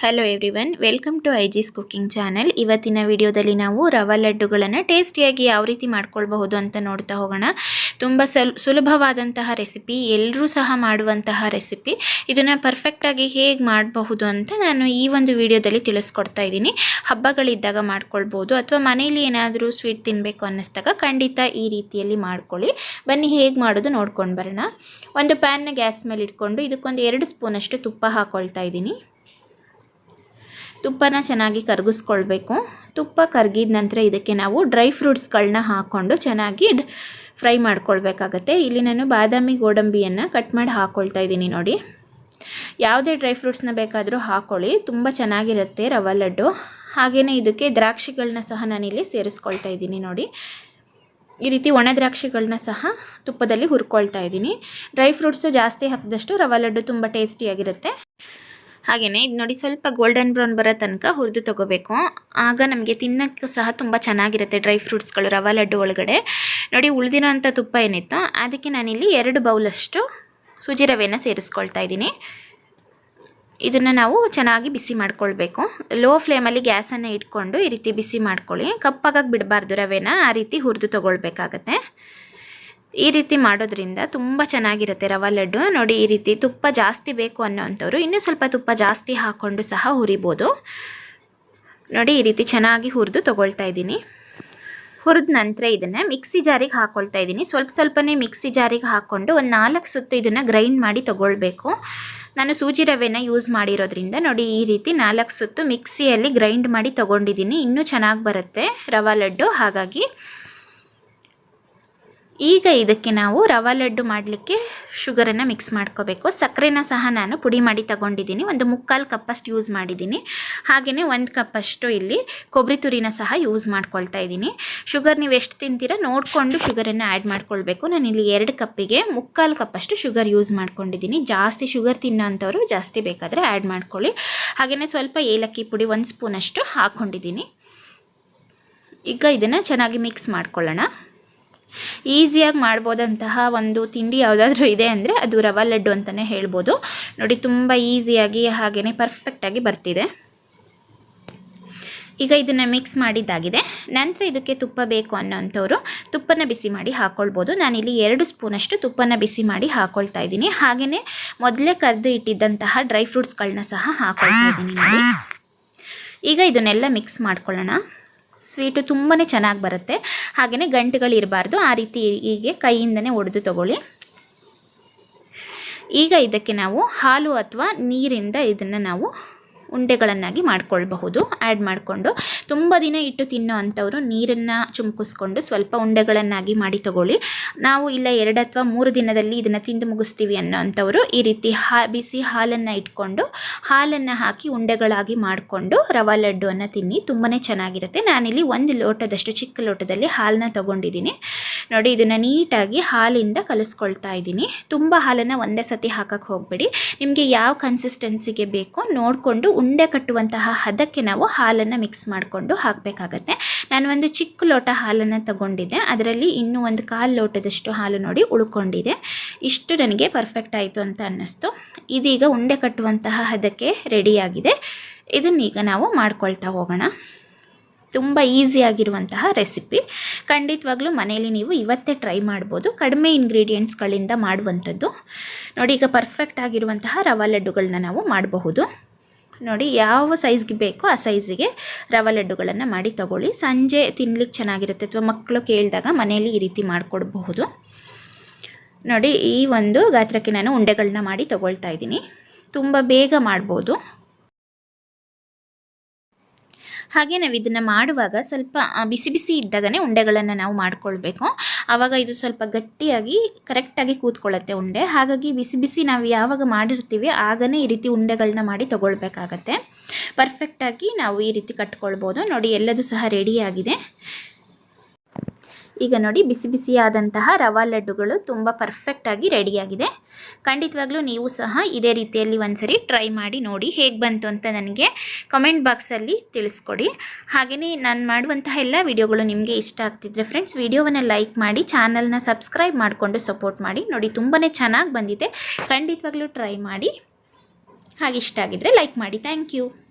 Hello everyone, welcome to ಐಜಿಸ್ cooking channel. ಇವತ್ತಿನ ವಿಡಿಯೋದಲ್ಲಿ ನಾವು ರವಾ ಲಡ್ಡುಗಳನ್ನು ಟೇಸ್ಟಿಯಾಗಿ ಯಾವ ರೀತಿ ಮಾಡ್ಕೊಳ್ಬಹುದು ಅಂತ ನೋಡ್ತಾ ಹೋಗೋಣ. ತುಂಬ ಸುಲಭವಾದಂತಹ ರೆಸಿಪಿ, ಎಲ್ಲರೂ ಸಹ ಮಾಡುವಂತಹ ರೆಸಿಪಿ. ಇದನ್ನು ಪರ್ಫೆಕ್ಟಾಗಿ ಹೇಗೆ ಮಾಡಬಹುದು ಅಂತ ನಾನು ಈ ಒಂದು ವಿಡಿಯೋದಲ್ಲಿ ತಿಳಿಸ್ಕೊಡ್ತಾ ಇದ್ದೀನಿ. ಹಬ್ಬಗಳಿದ್ದಾಗ ಮಾಡ್ಕೊಳ್ಬೋದು ಅಥವಾ ಮನೇಲಿ ಏನಾದರೂ ಸ್ವೀಟ್ ತಿನ್ನಬೇಕು ಅನ್ನಿಸ್ದಾಗ ಖಂಡಿತ ಈ ರೀತಿಯಲ್ಲಿ ಮಾಡ್ಕೊಳ್ಳಿ. ಬನ್ನಿ ಹೇಗೆ ಮಾಡೋದು ನೋಡ್ಕೊಂಡು ಬರೋಣ. ಒಂದು ಪ್ಯಾನ್ನ ಗ್ಯಾಸ್ ಮೇಲೆ ಇಟ್ಕೊಂಡು ಇದಕ್ಕೊಂದು 2 ಸ್ಪೂನಷ್ಟು ತುಪ್ಪ ಹಾಕ್ಕೊಳ್ತಾ ಇದ್ದೀನಿ. ತುಪ್ಪನ ಚೆನ್ನಾಗಿ ಕರಗಿಸ್ಕೊಳ್ಬೇಕು. ತುಪ್ಪ ಕರಗಿದ ನಂತರ ಇದಕ್ಕೆ ನಾವು ಡ್ರೈ ಫ್ರೂಟ್ಸ್ಗಳನ್ನ ಹಾಕ್ಕೊಂಡು ಚೆನ್ನಾಗಿ ಫ್ರೈ ಮಾಡ್ಕೊಳ್ಬೇಕಾಗತ್ತೆ. ಇಲ್ಲಿ ನಾನು ಬಾದಾಮಿ ಗೋಡಂಬಿಯನ್ನು ಕಟ್ ಮಾಡಿ ಹಾಕ್ಕೊಳ್ತಾ ಇದ್ದೀನಿ. ನೋಡಿ, ಯಾವುದೇ ಡ್ರೈ ಫ್ರೂಟ್ಸ್ನ ಬೇಕಾದರೂ ಹಾಕ್ಕೊಳ್ಳಿ, ತುಂಬ ಚೆನ್ನಾಗಿರುತ್ತೆ ರವಾ ಲಡ್ಡು. ಹಾಗೆಯೇ ಇದಕ್ಕೆ ದ್ರಾಕ್ಷಿಗಳನ್ನ ಸಹ ನಾನಿಲ್ಲಿ ಸೇರಿಸ್ಕೊಳ್ತಾ ಇದ್ದೀನಿ. ನೋಡಿ, ಈ ರೀತಿ ಒಣ ದ್ರಾಕ್ಷಿಗಳನ್ನ ಸಹ ತುಪ್ಪದಲ್ಲಿ ಹುರ್ಕೊಳ್ತಾ ಇದ್ದೀನಿ. ಡ್ರೈ ಫ್ರೂಟ್ಸು ಜಾಸ್ತಿ ಹಾಕಿದಷ್ಟು ರವಾ ಲಡ್ಡು ತುಂಬ ಟೇಸ್ಟಿಯಾಗಿರುತ್ತೆ. ಹಾಗೆಯೇ ಇದು ನೋಡಿ, ಸ್ವಲ್ಪ ಗೋಲ್ಡನ್ ಬ್ರೌನ್ ಬರೋ ತನಕ ಹುರಿದು ತೊಗೋಬೇಕು. ಆಗ ನಮಗೆ ತಿನ್ನೋಕ್ಕೂ ಸಹ ತುಂಬ ಚೆನ್ನಾಗಿರುತ್ತೆ ಡ್ರೈ ಫ್ರೂಟ್ಸ್ಗಳು ರವಾ ಲಡ್ಡು ಒಳಗಡೆ. ನೋಡಿ, ಉಳಿದಿರೋ ಅಂಥ ತುಪ್ಪ ಏನಿತ್ತು ಅದಕ್ಕೆ ನಾನಿಲ್ಲಿ 2 ಬೌಲಷ್ಟು ಸೂಜಿ ರವೆನ ಸೇರಿಸ್ಕೊಳ್ತಾ ಇದ್ದೀನಿ. ಇದನ್ನು ನಾವು ಚೆನ್ನಾಗಿ ಬಿಸಿ ಮಾಡ್ಕೊಳ್ಬೇಕು. ಲೋ ಫ್ಲೇಮಲ್ಲಿ ಗ್ಯಾಸನ್ನು ಇಟ್ಕೊಂಡು ಈ ರೀತಿ ಬಿಸಿ ಮಾಡ್ಕೊಳ್ಳಿ. ಕಪ್ಪಾಗಕ್ಕೆ ಬಿಡಬಾರ್ದು ರವೆನ, ಆ ರೀತಿ ಹುರಿದು ತೊಗೊಳ್ಬೇಕಾಗತ್ತೆ. ಈ ರೀತಿ ಮಾಡೋದ್ರಿಂದ ತುಂಬ ಚೆನ್ನಾಗಿರುತ್ತೆ ರವಾ ಲಡ್ಡು. ನೋಡಿ, ಈ ರೀತಿ ತುಪ್ಪ ಜಾಸ್ತಿ ಬೇಕು ಅನ್ನೋವಂಥವ್ರು ಇನ್ನೂ ಸ್ವಲ್ಪ ತುಪ್ಪ ಜಾಸ್ತಿ ಹಾಕ್ಕೊಂಡು ಸಹ ಹುರಿಬೋದು. ನೋಡಿ, ಈ ರೀತಿ ಚೆನ್ನಾಗಿ ಹುರಿದು ತೊಗೊಳ್ತಾ ಇದ್ದೀನಿ. ಹುರಿದ ನಂತರ ಇದನ್ನು ಮಿಕ್ಸಿ ಜಾರಿಗೆ ಹಾಕ್ಕೊಳ್ತಾ ಇದ್ದೀನಿ. ಸ್ವಲ್ಪನೇ ಮಿಕ್ಸಿ ಜಾರಿಗೆ ಹಾಕ್ಕೊಂಡು ಒಂದು 4 ಸುತ್ತು ಇದನ್ನು ಗ್ರೈಂಡ್ ಮಾಡಿ ತೊಗೊಳ್ಬೇಕು. ನಾನು ಸೂಜಿ ರವೆನ ಯೂಸ್ ಮಾಡಿರೋದ್ರಿಂದ ನೋಡಿ, ಈ ರೀತಿ 4 ಸುತ್ತು ಮಿಕ್ಸಿಯಲ್ಲಿ ಗ್ರೈಂಡ್ ಮಾಡಿ ತೊಗೊಂಡಿದ್ದೀನಿ. ಇನ್ನೂ ಚೆನ್ನಾಗಿ ಬರುತ್ತೆ ರವಾ ಲಡ್ಡು. ಹಾಗಾಗಿ ಈಗ ಇದಕ್ಕೆ ನಾವು ರವಾ ಲಡ್ಡು ಮಾಡಲಿಕ್ಕೆ ಶುಗರನ್ನು ಮಿಕ್ಸ್ ಮಾಡ್ಕೋಬೇಕು. ಸಕ್ಕರೆನ ಸಹ ನಾನು ಪುಡಿ ಮಾಡಿ ತಗೊಂಡಿದ್ದೀನಿ. ಒಂದು 3/4 ಕಪ್ಪಷ್ಟು ಯೂಸ್ ಮಾಡಿದ್ದೀನಿ. ಹಾಗೆಯೇ 1 ಕಪ್ಪಷ್ಟು ಇಲ್ಲಿ ಕೊಬ್ಬರಿ ತುರಿನ ಸಹ ಯೂಸ್ ಮಾಡ್ಕೊಳ್ತಾ ಇದ್ದೀನಿ. ಶುಗರ್ ನೀವು ಎಷ್ಟು ತಿಂತೀರಾ ನೋಡಿಕೊಂಡು ಶುಗರನ್ನು ಆ್ಯಡ್ ಮಾಡ್ಕೊಳ್ಬೇಕು. ನಾನಿಲ್ಲಿ 2 ಕಪ್ಪಿಗೆ 3/4 ಕಪ್ಪಷ್ಟು ಶುಗರ್ ಯೂಸ್ ಮಾಡ್ಕೊಂಡಿದ್ದೀನಿ. ಜಾಸ್ತಿ ಶುಗರ್ ತಿನ್ನೋಂಥವ್ರು ಜಾಸ್ತಿ ಬೇಕಾದರೆ ಆ್ಯಡ್ ಮಾಡ್ಕೊಳ್ಳಿ. ಹಾಗೆಯೇ ಸ್ವಲ್ಪ ಏಲಕ್ಕಿ ಪುಡಿ 1 ಸ್ಪೂನಷ್ಟು ಹಾಕ್ಕೊಂಡಿದ್ದೀನಿ. ಈಗ ಇದನ್ನು ಚೆನ್ನಾಗಿ ಮಿಕ್ಸ್ ಮಾಡ್ಕೊಳ್ಳೋಣ. ಈಸಿಯಾಗಿ ಮಾಡ್ಬೋದಂತಹ ಒಂದು ತಿಂಡಿ ಯಾವುದಾದ್ರೂ ಇದೆ ಅಂದರೆ ಅದು ರವಾ ಲಡ್ಡು ಅಂತಲೇ ಹೇಳ್ಬೋದು. ನೋಡಿ, ತುಂಬ ಈಸಿಯಾಗಿ ಹಾಗೆಯೇ ಪರ್ಫೆಕ್ಟಾಗಿ ಬರ್ತಿದೆ. ಈಗ ಇದನ್ನು ಮಿಕ್ಸ್ ಮಾಡಿದ್ದಾಗಿದೆ. ನಂತರ ಇದಕ್ಕೆ ತುಪ್ಪ ಬೇಕು ಅನ್ನೋಂಥವ್ರು ತುಪ್ಪನ ಬಿಸಿ ಮಾಡಿ ಹಾಕ್ಕೊಳ್ಬೋದು. ನಾನಿಲ್ಲಿ 2 ಸ್ಪೂನಷ್ಟು ತುಪ್ಪನ ಬಿಸಿ ಮಾಡಿ ಹಾಕ್ಕೊಳ್ತಾ ಇದ್ದೀನಿ. ಹಾಗೆಯೇ ಮೊದಲೇ ಕರೆದು ಇಟ್ಟಿದ್ದಂತಹ ಡ್ರೈ ಫ್ರೂಟ್ಸ್ಗಳನ್ನ ಸಹ ಹಾಕ್ಕೊಳ್ತಾ ಇದ್ದೀನಿ. ನೋಡಿ, ಈಗ ಇದನ್ನೆಲ್ಲ ಮಿಕ್ಸ್ ಮಾಡ್ಕೊಳ್ಳೋಣ. ಸ್ವೀಟು ತುಂಬಾ ಚೆನ್ನಾಗಿ ಬರುತ್ತೆ. ಹಾಗೆಯೇ ಗಂಟುಗಳಿರಬಾರ್ದು, ಆ ರೀತಿ ಹೀಗೆ ಕೈಯಿಂದನೇ ಒಡೆದು ತಗೊಳ್ಳಿ. ಈಗ ಇದಕ್ಕೆ ನಾವು ಹಾಲು ಅಥವಾ ನೀರಿಂದ ಇದನ್ನು ನಾವು ಉಂಡೆಗಳನ್ನಾಗಿ ಮಾಡ್ಕೊಳ್ಬಹುದು. ಆ್ಯಡ್ ಮಾಡಿಕೊಂಡು ತುಂಬ ದಿನ ಇಟ್ಟು ತಿನ್ನೋ ಅಂಥವರು ನೀರನ್ನು ಚುಮ್ಕಿಸ್ಕೊಂಡು ಸ್ವಲ್ಪ ಉಂಡೆಗಳನ್ನಾಗಿ ಮಾಡಿ ತಗೊಳ್ಳಿ. ನಾವು ಇಲ್ಲ 2 ಅಥವಾ 3 ದಿನದಲ್ಲಿ ಇದನ್ನು ತಿಂದು ಮುಗಿಸ್ತೀವಿ ಅನ್ನೋ ಅಂಥವರು ಈ ರೀತಿ ಬಿಸಿ ಹಾಲನ್ನು ಇಟ್ಕೊಂಡು ಹಾಲನ್ನು ಹಾಕಿ ಉಂಡೆಗಳಾಗಿ ಮಾಡಿಕೊಂಡು ರವಾ ಲಡ್ಡುವನ್ನು ತಿನ್ನಿ, ತುಂಬಾ ಚೆನ್ನಾಗಿರುತ್ತೆ. ನಾನಿಲ್ಲಿ 1 ಲೋಟದಷ್ಟು ಚಿಕ್ಕ ಲೋಟದಲ್ಲಿ ಹಾಲನ್ನ ತೊಗೊಂಡಿದ್ದೀನಿ. ನೋಡಿ, ಇದನ್ನು ನೀಟಾಗಿ ಹಾಲಿಂದ ಕಲಿಸ್ಕೊಳ್ತಾ ಇದ್ದೀನಿ. ತುಂಬ ಹಾಲನ್ನು ಒಂದೇ ಸತಿ ಹಾಕಕ್ಕೆ ಹೋಗಬೇಡಿ. ನಿಮಗೆ ಯಾವ ಕನ್ಸಿಸ್ಟೆನ್ಸಿಗೆ ಬೇಕೋ ನೋಡಿಕೊಂಡು ಉಂಡೆ ಕಟ್ಟುವಂತಹ ಹದಕ್ಕೆ ನಾವು ಹಾಲನ್ನು ಮಿಕ್ಸ್ ಮಾಡಿಕೊಂಡು ಹಾಕಬೇಕಾಗತ್ತೆ. ನಾನು ಒಂದು ಚಿಕ್ಕ ಲೋಟ ಹಾಲನ್ನು ತಗೊಂಡಿದ್ದೆ, ಅದರಲ್ಲಿ ಇನ್ನೂ 1/4 ಲೋಟದಷ್ಟು ಹಾಲು ನೋಡಿ ಉಳ್ಕೊಂಡಿದೆ. ಇಷ್ಟು ನನಗೆ ಪರ್ಫೆಕ್ಟ್ ಆಯಿತು ಅಂತ ಅನ್ನಿಸ್ತು. ಇದೀಗ ಉಂಡೆ ಕಟ್ಟುವಂತಹ ಹದಕ್ಕೆ ರೆಡಿಯಾಗಿದೆ. ಇದನ್ನೀಗ ನಾವು ಮಾಡ್ಕೊಳ್ತಾ ಹೋಗೋಣ. ತುಂಬ ಈಸಿಯಾಗಿರುವಂತಹ ರೆಸಿಪಿ. ಖಂಡಿತವಾಗ್ಲೂ ಮನೆಯಲ್ಲಿ ನೀವು ಇವತ್ತೇ ಟ್ರೈ ಮಾಡ್ಬೋದು. ಕಡಿಮೆ ಇಂಗ್ರೀಡಿಯೆಂಟ್ಸ್ಗಳಿಂದ ಮಾಡುವಂಥದ್ದು. ನೋಡಿ, ಈಗ ಪರ್ಫೆಕ್ಟ್ ಆಗಿರುವಂತಹ ರವಾ ಲಡ್ಡುಗಳನ್ನ ನಾವು ಮಾಡಬಹುದು. ನೋಡಿ, ಯಾವ ಸೈಜ್ಗೆ ಬೇಕೋ ಆ ಸೈಜಿಗೆ ರವಾ ಲಡ್ಡುಗಳನ್ನು ಮಾಡಿ ತಗೊಳ್ಳಿ. ಸಂಜೆ ತಿನ್ಲಿಕ್ಕೆ ಚೆನ್ನಾಗಿರುತ್ತೆ ಅಥವಾ ಮಕ್ಕಳು ಕೇಳಿದಾಗ ಮನೆಯಲ್ಲಿ ಈ ರೀತಿ ಮಾಡಿಕೊಡ್ಬಹುದು. ನೋಡಿ, ಈ ಒಂದು ಗಾತ್ರಕ್ಕೆ ನಾನು ಉಂಡೆಗಳನ್ನ ಮಾಡಿ ತಗೊಳ್ತಾ ಇದ್ದೀನಿ. ತುಂಬ ಬೇಗ ಮಾಡ್ಬೋದು. ಹಾಗೆ ನಾವು ಇದನ್ನು ಮಾಡುವಾಗ ಸ್ವಲ್ಪ ಬಿಸಿ ಬಿಸಿ ಇದ್ದಾಗನೇ ಉಂಡೆಗಳನ್ನು ನಾವು ಮಾಡ್ಕೊಳ್ಬೇಕು. ಆವಾಗ ಇದು ಸ್ವಲ್ಪ ಗಟ್ಟಿಯಾಗಿ ಕರೆಕ್ಟಾಗಿ ಕೂತ್ಕೊಳ್ಳುತ್ತೆ ಉಂಡೆ. ಹಾಗಾಗಿ ಬಿಸಿ ಬಿಸಿ ನಾವು ಯಾವಾಗ ಮಾಡಿರ್ತೀವಿ ಆಗನೇ ಈ ರೀತಿ ಉಂಡೆಗಳನ್ನ ಮಾಡಿ ತೊಗೊಳ್ಬೇಕಾಗತ್ತೆ. ಪರ್ಫೆಕ್ಟಾಗಿ ನಾವು ಈ ರೀತಿ ಕಟ್ಕೊಳ್ಬೋದು. ನೋಡಿ, ಎಲ್ಲದೂ ಸಹ ರೆಡಿಯಾಗಿದೆ. ಈಗ ನೋಡಿ, ಬಿಸಿ ಬಿಸಿಯಾದಂತಹ ರವಾ ಲಡ್ಡುಗಳು ತುಂಬ ಪರ್ಫೆಕ್ಟಾಗಿ ರೆಡಿಯಾಗಿದೆ. ಖಂಡಿತವಾಗ್ಲೂ ನೀವು ಸಹ ಇದೇ ರೀತಿಯಲ್ಲಿ ಒಂದ್ಸರಿ ಟ್ರೈ ಮಾಡಿ ನೋಡಿ, ಹೇಗೆ ಬಂತು ಅಂತ ನನಗೆ ಕಮೆಂಟ್ ಬಾಕ್ಸಲ್ಲಿ ತಿಳಿಸ್ಕೊಡಿ. ಹಾಗೆಯೇ ನಾನು ಮಾಡುವಂತಹ ಎಲ್ಲ ವಿಡಿಯೋಗಳು ನಿಮಗೆ ಇಷ್ಟ ಆಗ್ತಿದ್ರೆ ಫ್ರೆಂಡ್ಸ್, ವಿಡಿಯೋವನ್ನು ಲೈಕ್ ಮಾಡಿ, ಚಾನಲ್ನ ಸಬ್ಸ್ಕ್ರೈಬ್ ಮಾಡಿಕೊಂಡು ಸಪೋರ್ಟ್ ಮಾಡಿ. ನೋಡಿ, ತುಂಬಾ ಚೆನ್ನಾಗಿ ಬಂದಿದೆ. ಖಂಡಿತವಾಗ್ಲೂ ಟ್ರೈ ಮಾಡಿ. ಹಾಗೆ ಇಷ್ಟ ಆಗಿದ್ದರೆ ಲೈಕ್ ಮಾಡಿ. Thank you.